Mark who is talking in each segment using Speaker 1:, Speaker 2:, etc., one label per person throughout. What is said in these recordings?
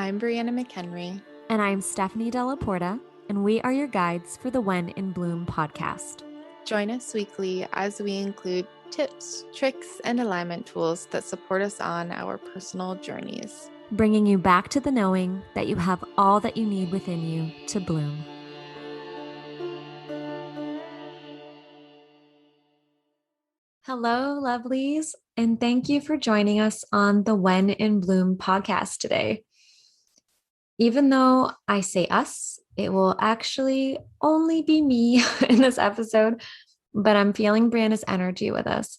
Speaker 1: I'm Breanna McHenry.
Speaker 2: And I'm Stephanie Della Porta, and we are your guides for the When in Bloom podcast.
Speaker 1: Join us weekly as we include tips, tricks, and alignment tools that support us on our personal journeys,
Speaker 2: bringing you back to the knowing that you have all that you need within you to bloom. Hello, lovelies, and thank you for joining us on the When in Bloom podcast today. Even though I say us, it will actually only be me in this episode, but I'm feeling Breanna's energy with us.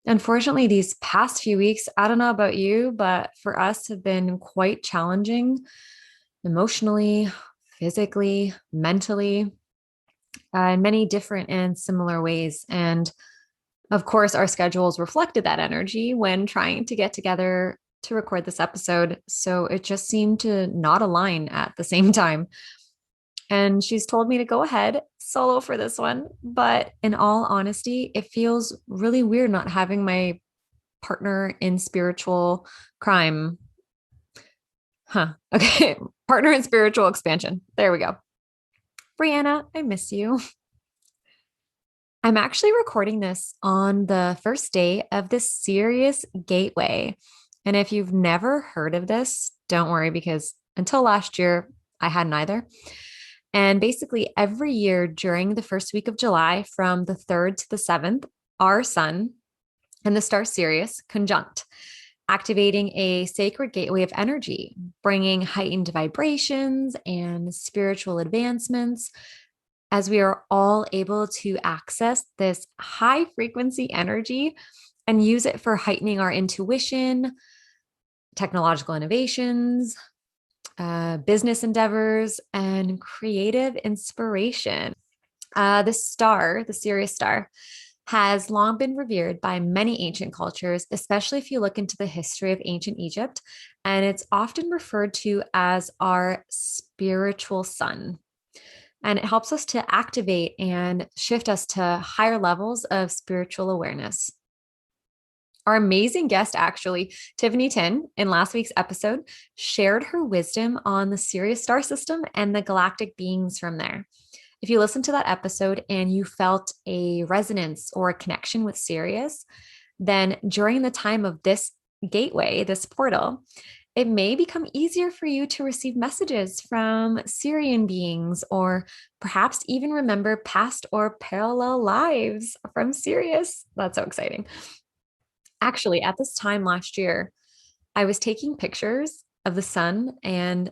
Speaker 2: Unfortunately, these past few weeks, I don't know about you, but for us have been quite challenging emotionally, physically, mentally, in many different and similar ways. And of course, our schedules reflected that energy when trying to get together to record this episode. So it just seemed to not align at the same time. And she's told me to go ahead solo for this one. But in all honesty, it feels really weird not having my partner in spiritual crime. Okay. Partner in spiritual expansion. There we go. Breanna, I miss you. I'm actually recording this on the first day of the Sirius Gateway. And if you've never heard of this, don't worry, because until last year, I hadn't either. And basically, every year during the first week of July, from the 3rd to the 7th, our sun and the star Sirius conjunct, activating a sacred gateway of energy, bringing heightened vibrations and spiritual advancements, as we are all able to access this high frequency energy and use it for heightening our intuition, technological innovations, business endeavors, and creative inspiration. The star, the Sirius star, has long been revered by many ancient cultures, especially if you look into the history of ancient Egypt, and it's often referred to as our spiritual sun. And it helps us to activate and shift us to higher levels of spiritual awareness. Our amazing guest, actually, Tiffany Tin, in last week's episode, shared her wisdom on the Sirius star system and the galactic beings from there. If you listened to that episode and you felt a resonance or a connection with Sirius, then during the time of this gateway, this portal, it may become easier for you to receive messages from Sirian beings, or perhaps even remember past or parallel lives from Sirius. That's so exciting. Actually, at this time last year, I was taking pictures of the sun, and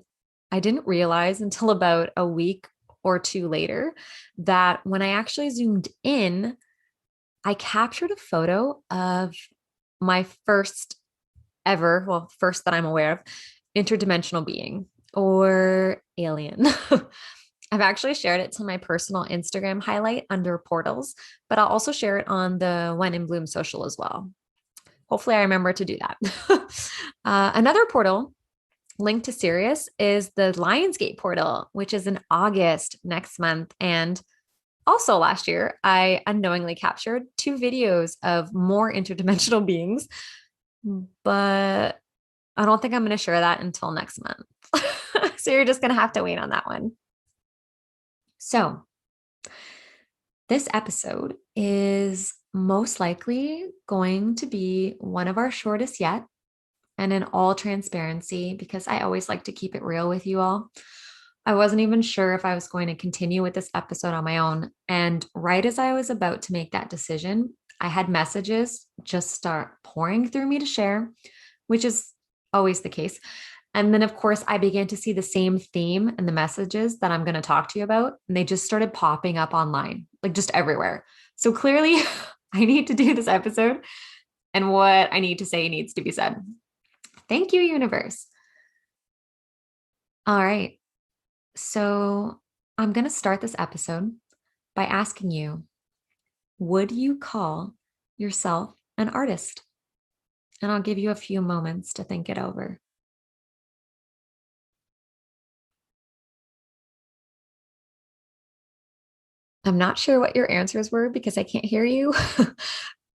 Speaker 2: I didn't realize until about a week or two later that when I actually zoomed in, I captured a photo of my first ever, well, first that I'm aware of, interdimensional being or alien. I've actually shared it to my personal Instagram highlight under portals, but I'll also share it on the When in Bloom social as well. Hopefully I remember to do that. Another portal linked to Sirius is the Lionsgate portal, which is in August next month. And also last year, I unknowingly captured 2 videos of more interdimensional beings, but I don't think I'm going to share that until next month. So you're just going to have to wait on that one. So this episode is most likely going to be one of our shortest yet. And in all transparency, because I always like to keep it real with you all, I wasn't even sure if I was going to continue with this episode on my own. And right as I was about to make that decision, I had messages just start pouring through me to share, which is always the case. And then, of course, I began to see the same theme in the messages that I'm going to talk to you about. And they just started popping up online, like just everywhere. So clearly, I need to do this episode, and what I need to say needs to be said. Thank you, universe. All right. So I'm going to start this episode by asking you, would you call yourself an artist? And I'll give you a few moments to think it over. I'm not sure what your answers were because I can't hear you,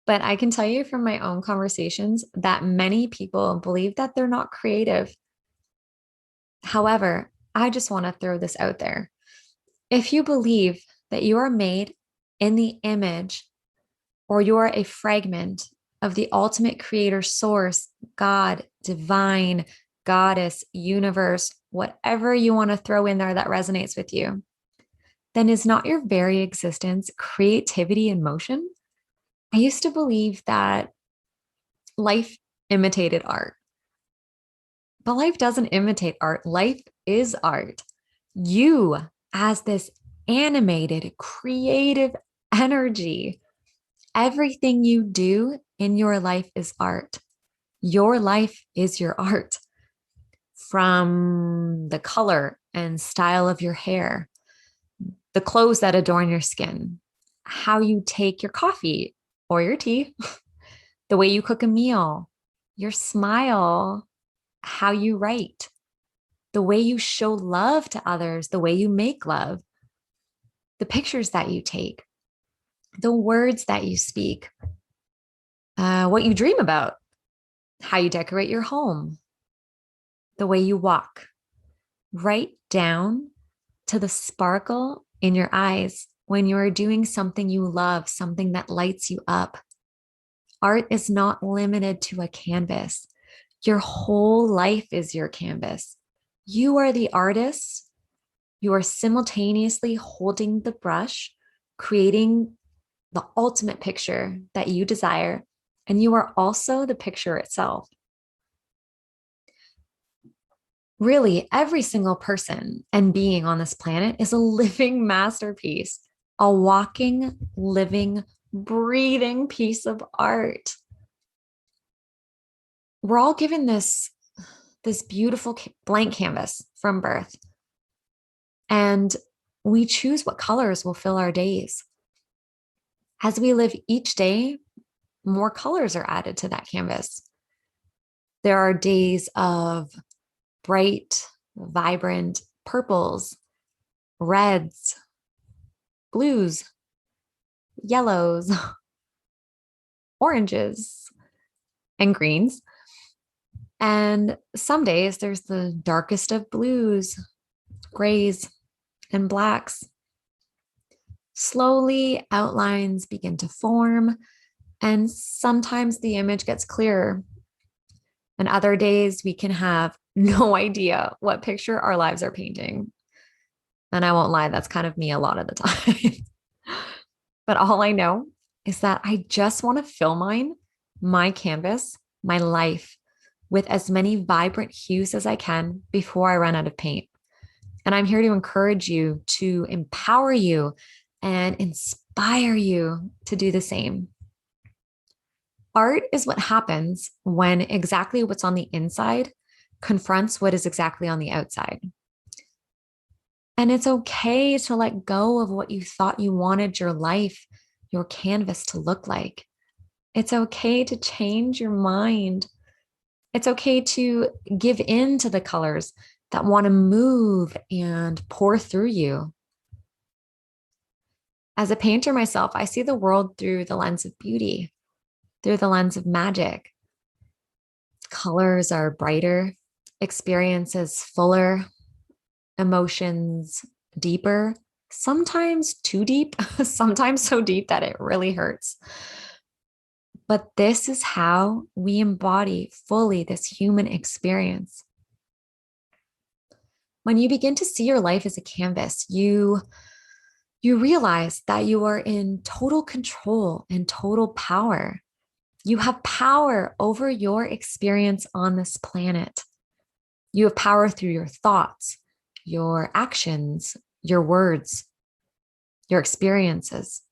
Speaker 2: but I can tell you from my own conversations that many people believe that they're not creative. However, I just want to throw this out there. If you believe that you are made in the image or you are a fragment of the ultimate creator source, God, divine, goddess, universe, whatever you want to throw in there that resonates with you, then is not your very existence creativity in motion? I used to believe that life imitated art, but life doesn't imitate art. Life is art. You, as this animated, creative energy, everything you do in your life is art. Your life is your art. From the color and style of your hair, the clothes that adorn your skin, how you take your coffee or your tea, the way you cook a meal, your smile, how you write, the way you show love to others, the way you make love, the pictures that you take, the words that you speak, what you dream about, how you decorate your home, the way you walk, right down to the sparkle in your eyes when you are doing something you love, something that lights you up. Art is not limited to a canvas. Your whole life is your canvas. You are the artist. You are simultaneously holding the brush, creating the ultimate picture that you desire, and you are also the picture itself. Really, every single person and being on this planet is a living masterpiece, a walking, living, breathing piece of art. We're all given this beautiful blank canvas from birth, and we choose what colors will fill our days. As we live each day, more colors are added to that canvas. There are days of bright, vibrant purples, reds, blues, yellows, oranges, and greens. And some days there's the darkest of blues, grays, and blacks. Slowly, outlines begin to form, and sometimes the image gets clearer. And other days we can have no idea what picture our lives are painting. And I won't lie, that's kind of me a lot of the time. But all I know is that I just want to fill my canvas, my life with as many vibrant hues as I can before I run out of paint. And I'm here to encourage you, to empower you, and inspire you to do the same. Art is what happens when exactly what's on the inside confronts what is exactly on the outside. And it's okay to let go of what you thought you wanted your life, your canvas to look like. It's okay to change your mind. It's okay to give in to the colors that want to move and pour through you. As a painter myself, I see the world through the lens of beauty, through the lens of magic. Colors are brighter, experiences fuller, emotions deeper, sometimes too deep, sometimes so deep that it really hurts. But this is how we embody fully this human experience. When you begin to see your life as a canvas, you realize that you are in total control and total power. You have power over your experience on this planet. You have power through your thoughts, your actions, your words, your experiences,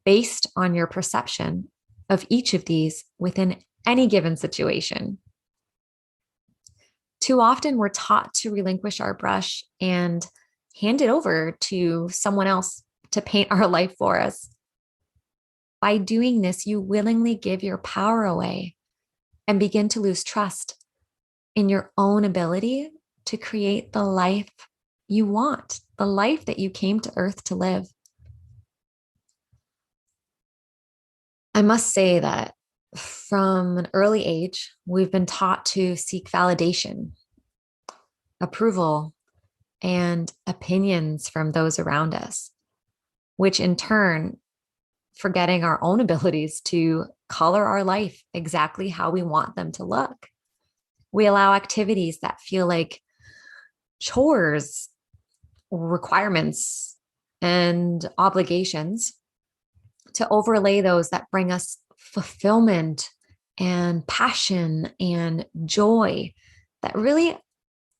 Speaker 2: based on your perception of each of these within any given situation. Too often, we're taught to relinquish our brush and hand it over to someone else to paint our life for us. By doing this, you willingly give your power away and begin to lose trust in your own ability to create the life you want, the life that you came to Earth to live. I must say that from an early age, we've been taught to seek validation. approval, and opinions from those around us, which in turn, forgetting our own abilities to color our life exactly how we want them to look. We allow activities that feel like chores, requirements, and obligations to overlay those that bring us fulfillment and passion and joy that really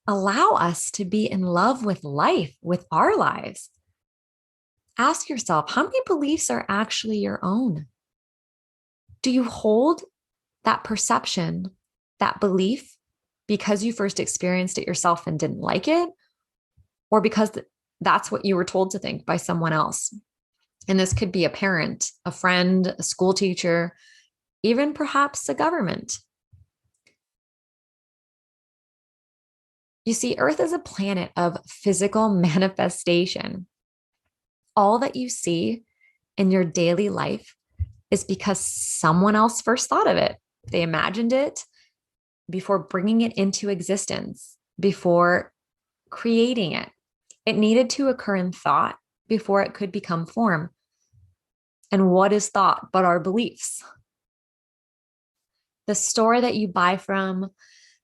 Speaker 2: allow us to be in love with life, with our lives. Ask yourself, how many beliefs are actually your own? Do you hold that perception, that belief, because you first experienced it yourself and didn't like it, or because that's what you were told to think by someone else? And this could be a parent, a friend, a school teacher, even perhaps a government. You see, Earth is a planet of physical manifestation. All that you see in your daily life is because someone else first thought of it. They imagined it before bringing it into existence, before creating it. It needed to occur in thought before it could become form. And what is thought but our beliefs? The store that you buy from,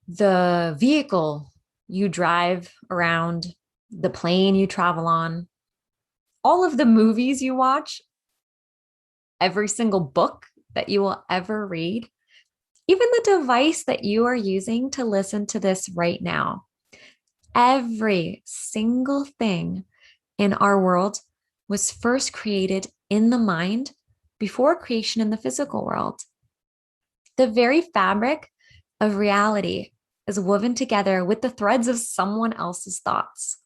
Speaker 2: the vehicle you drive around, the plane you travel on, all of the movies you watch, every single book that you will ever read, even the device that you are using to listen to this right now. Every single thing in our world was first created in the mind before creation in the physical world. The very fabric of reality is woven together with the threads of someone else's thoughts.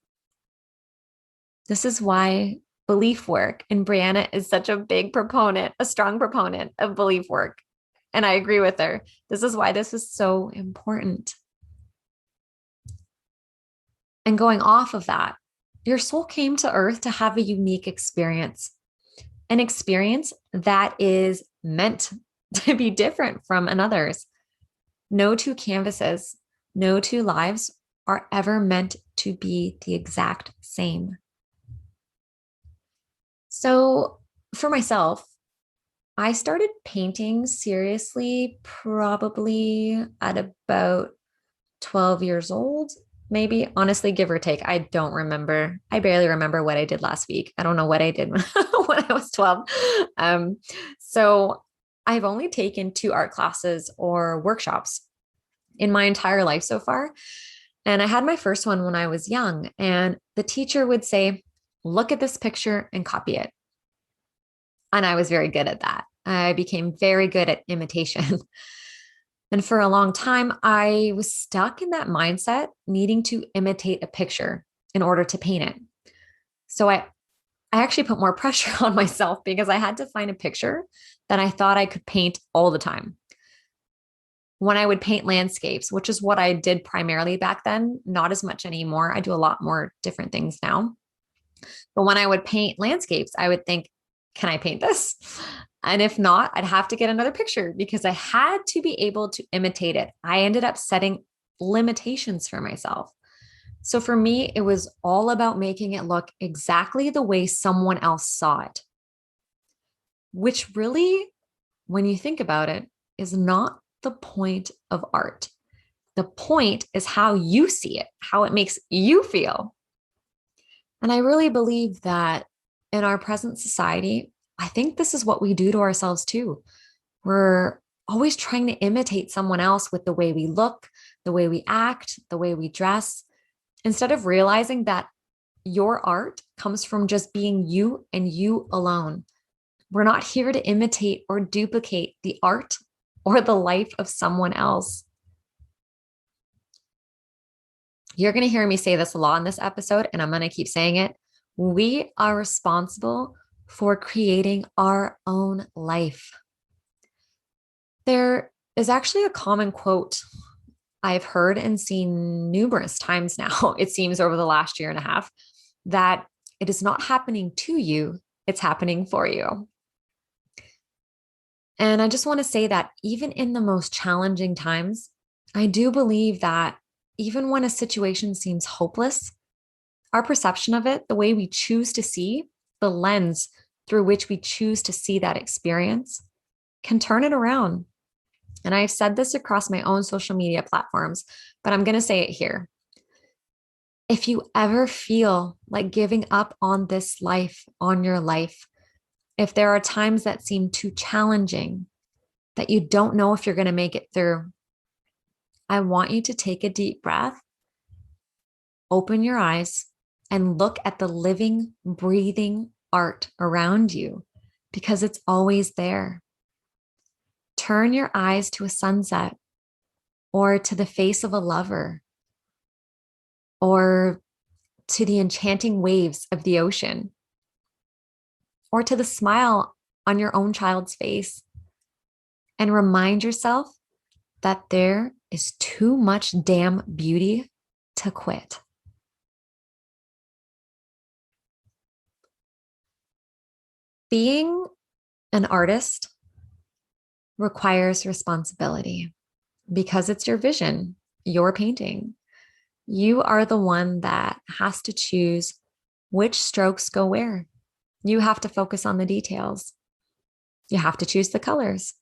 Speaker 2: This is why belief work, and Breanna is such a big proponent, a strong proponent of belief work. And I agree with her. This is why this is so important. And going off of that, your soul came to Earth to have a unique experience, an experience that is meant to be different from another's. No two canvases, no two lives are ever meant to be the exact same. So for myself, I started painting seriously probably at about 12 years old, maybe, honestly, give or take. I don't remember. I barely remember what I did last week. I don't know what I did when I was 12. So I've only taken 2 art classes or workshops in my entire life so far. And I had my first one when I was young, and the teacher would say, look at this picture and copy it. And I was very good at that. I became very good at imitation. And for a long time, I was stuck in that mindset, needing to imitate a picture in order to paint it. So I actually put more pressure on myself because I had to find a picture that I thought I could paint all the time. When I would paint landscapes, which is what I did primarily back then, not as much anymore. I do a lot more different things now. But when I would paint landscapes, I would think, can I paint this? And if not, I'd have to get another picture because I had to be able to imitate it. I ended up setting limitations for myself. So for me, it was all about making it look exactly the way someone else saw it, which really, when you think about it, is not the point of art. The point is how you see it, how it makes you feel. And I really believe that in our present society, I think this is what we do to ourselves too. We're always trying to imitate someone else with the way we look, the way we act, the way we dress, instead of realizing that your art comes from just being you and you alone. We're not here to imitate or duplicate the art or the life of someone else. You're going to hear me say this a lot in this episode, and I'm going to keep saying it. We are responsible for creating our own life. There is actually a common quote I've heard and seen numerous times now, it seems over the last year and a half, that it is not happening to you, it's happening for you. And I just want to say that even in the most challenging times, I do believe that even when a situation seems hopeless, our perception of it, the way we choose to see, the lens through which we choose to see that experience, can turn it around. And I've said this across my own social media platforms, but I'm going to say it here. If you ever feel like giving up on this life, on your life, if there are times that seem too challenging, that you don't know if you're going to make it through, I want you to take a deep breath, open your eyes, and look at the living, breathing art around you because it's always there. Turn your eyes to a sunset or to the face of a lover or to the enchanting waves of the ocean or to the smile on your own child's face and remind yourself that there is too much damn beauty to quit. Being an artist requires responsibility because it's your vision, your painting. You are the one that has to choose which strokes go where. You have to focus on the details. You have to choose the colors.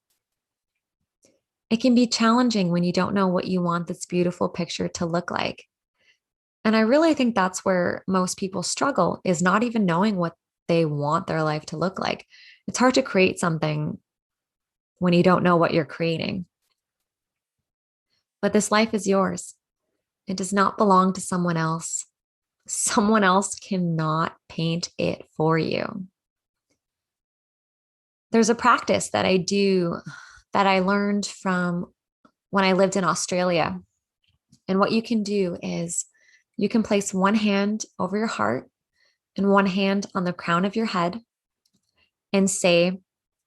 Speaker 2: It can be challenging when you don't know what you want this beautiful picture to look like. And I really think that's where most people struggle, is not even knowing what they want their life to look like. It's hard to create something when you don't know what you're creating. But this life is yours. It does not belong to someone else. Someone else cannot paint it for you. There's a practice that I do that I learned from when I lived in Australia. And what you can do is you can place one hand over your heart and one hand on the crown of your head and say,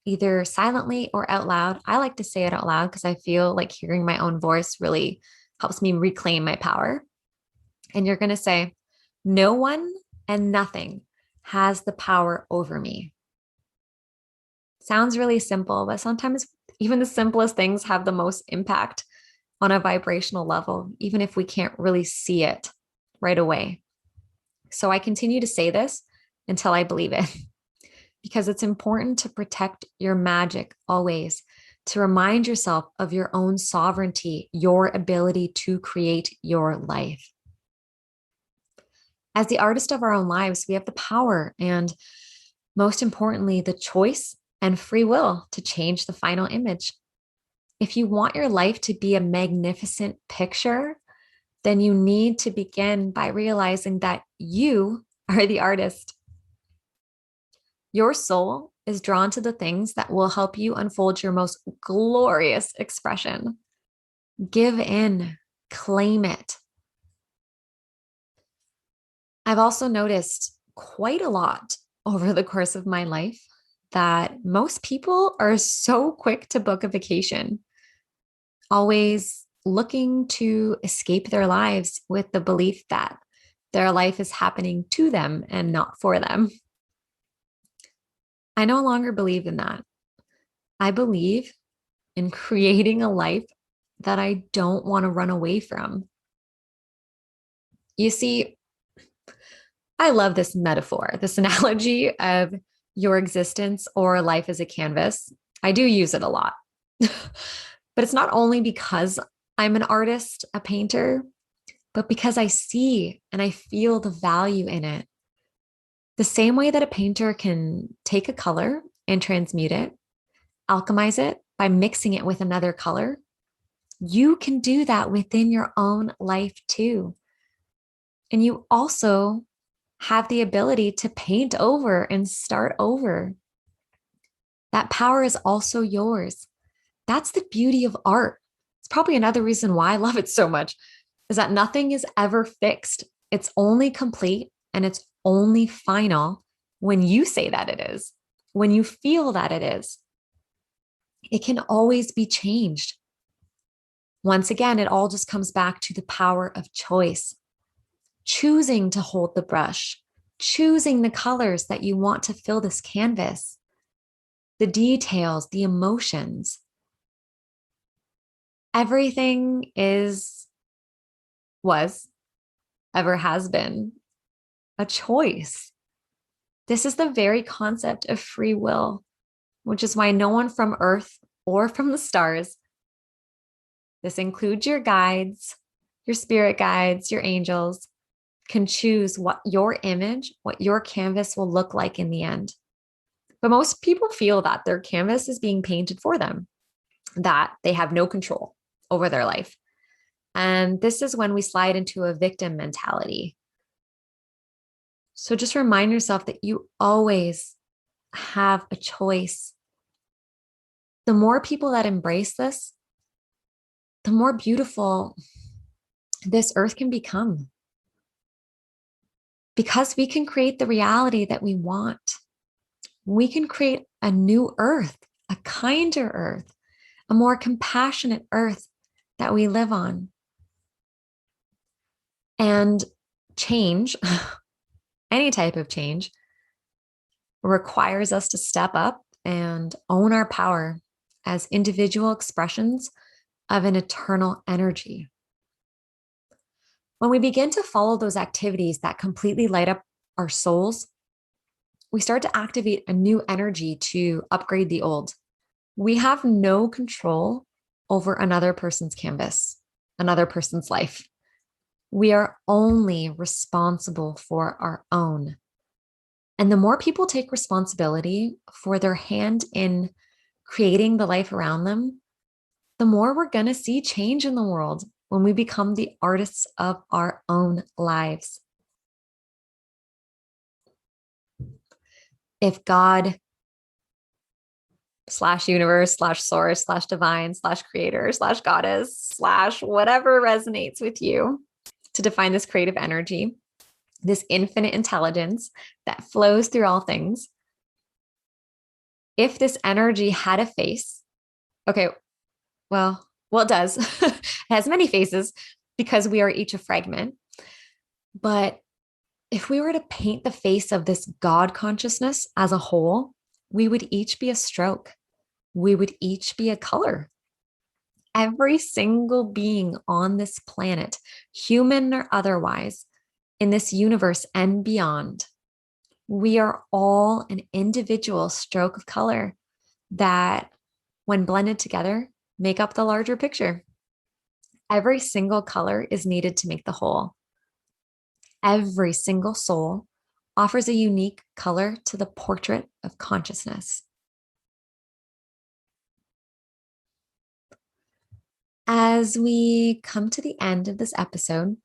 Speaker 2: either silently or out loud. I like to say it out loud because I feel like hearing my own voice really helps me reclaim my power. And you're going to say, no one and nothing has the power over me. Sounds really simple, but sometimes even the simplest things have the most impact on a vibrational level, even if we can't really see it right away. So I continue to say this until I believe it, because it's important to protect your magic always, to remind yourself of your own sovereignty, your ability to create your life. As the artist of our own lives, we have the power and, most importantly, the choice and free will to change the final image. If you want your life to be a magnificent picture, then you need to begin by realizing that you are the artist. Your soul is drawn to the things that will help you unfold your most glorious expression. Give in, claim it. I've also noticed quite a lot over the course of my life that most people are so quick to book a vacation, always looking to escape their lives with the belief that their life is happening to them and not for them. I no longer believe in that. I believe in creating a life that I don't want to run away from. You see, I love this metaphor, this analogy of your existence or life as a canvas. I do use it a lot, but it's not only because I'm an artist, a painter, but because I see and I feel the value in it. The same way that a painter can take a color and transmute it, alchemize it by mixing it with another color, you can do that within your own life too. And you also have the ability to paint over and start over. That power is also yours. That's the beauty of art. It's probably another reason why I love it so much, is that nothing is ever fixed. It's only complete and it's only final when you say that it is, when you feel that it is. It can always be changed. Once again, it all just comes back to the power of choice. Choosing to hold the brush, choosing the colors that you want to fill this canvas, the details, the emotions. Everything is was, ever has been a choice. This is the very concept of free will, which is why no one from Earth or from the stars, this includes your guides, your spirit guides, your angels, can choose what your image, what your canvas will look like in the end. But most people feel that their canvas is being painted for them, that they have no control over their life. And this is when we slide into a victim mentality. So just remind yourself that you always have a choice. The more people that embrace this, the more beautiful this earth can become. Because we can create the reality that we want. We can create a new earth, a kinder earth, a more compassionate earth that we live on. And change, any type of change, requires us to step up and own our power as individual expressions of an eternal energy. When we begin to follow those activities that completely light up our souls, we start to activate a new energy to upgrade the old. We have no control over another person's canvas, another person's life. We are only responsible for our own. And the more people take responsibility for their hand in creating the life around them, the more we're going to see change in the world when we become the artists of our own lives. If God / universe / source / divine / creator / goddess / whatever resonates with you to define this creative energy, this infinite intelligence that flows through all things, if this energy had a face, okay, well, it does. It has many faces because we are each a fragment. But if we were to paint the face of this God consciousness as a whole, we would each be a stroke. We would each be a color. Every single being on this planet, human or otherwise, in this universe and beyond, we are all an individual stroke of color that, when blended together, make up the larger picture. Every single color is needed to make the whole. Every single soul offers a unique color to the portrait of consciousness. As we come to the end of this episode,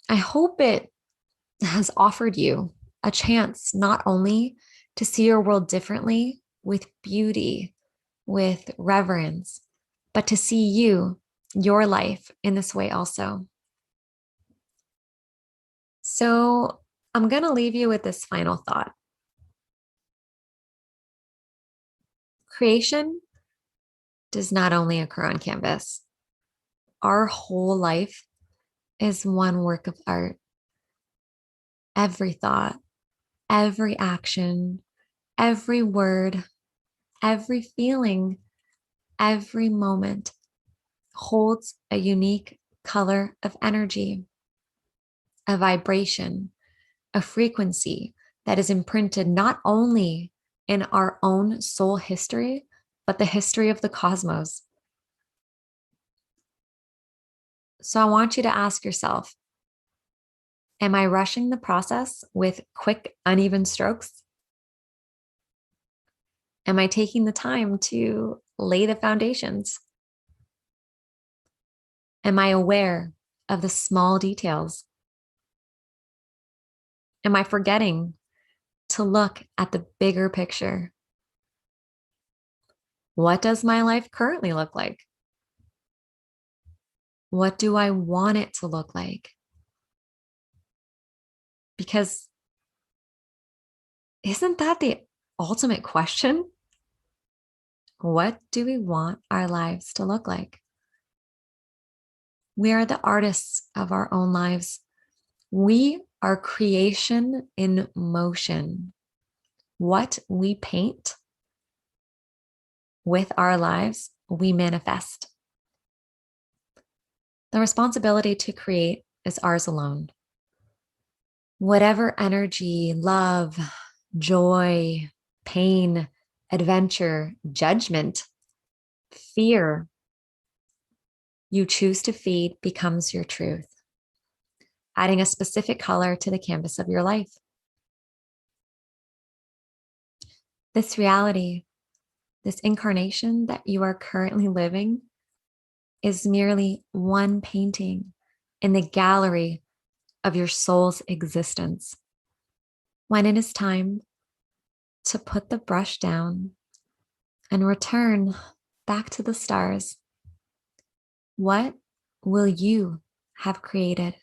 Speaker 2: I hope it has offered you a chance not only to see your world differently with beauty, with reverence, but to see you, your life in this way also. So I'm going to leave you with this final thought. Creation does not only occur on canvas. Our whole life is one work of art. Every thought, every action, every word, every feeling, every moment holds a unique color of energy, a vibration, a frequency that is imprinted not only in our own soul history, but the history of the cosmos. So I want you to ask yourself, am I rushing the process with quick, uneven strokes? Am I taking the time to lay the foundations? Am I aware of the small details? Am I forgetting to look at the bigger picture? What does my life currently look like? What do I want it to look like? Because isn't that the ultimate question? What do we want our lives to look like? We are the artists of our own lives. We are creation in motion. What we paint with our lives, we manifest. The responsibility to create is ours alone. Whatever energy, love, joy, pain, adventure, judgment, fear you choose to feed becomes your truth, adding a specific color to the canvas of your life. This reality, this incarnation that you are currently living, is merely one painting in the gallery of your soul's existence. When it is time to put the brush down and return back to the stars, what will you have created?